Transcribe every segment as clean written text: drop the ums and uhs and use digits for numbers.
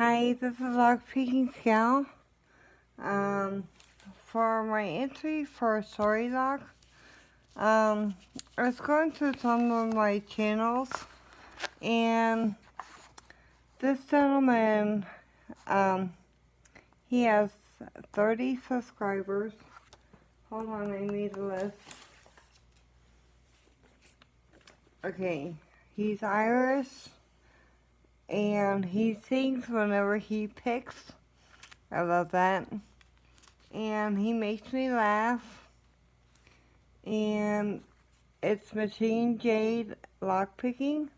Hi, this is Lockpicking Scout. For my entry for Story Lock, I was going through some of my channels, and this gentleman, he has 30 subscribers. Hold on, I need a list. Okay, he's Irish, and he sings whenever he picks. I love that. And he makes me laugh. And it's Machine Jade Lockpicking.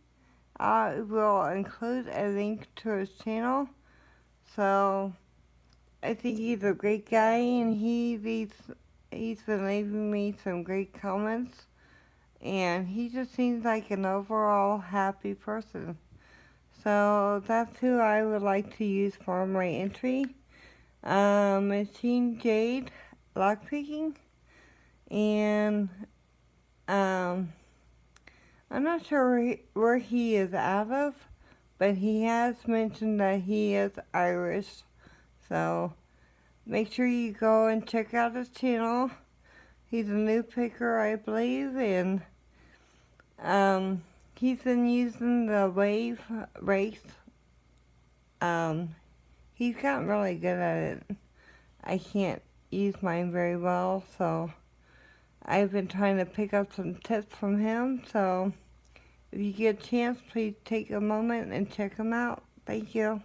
I will include a link to his channel. So I think he's a great guy, and he's been leaving me some great comments. And he just seems like an overall happy person. So that's who I would like to use for my entry. Machine Jade Lockpicking. And I'm not sure where he is out of, but he has mentioned that he is Irish. So make sure you go and check out his channel. He's a new picker, I believe, and he's been using the wave race. He's gotten really good at it. I can't use mine very well, so I've been trying to pick up some tips from him. So if you get a chance, please take a moment and check him out. Thank you.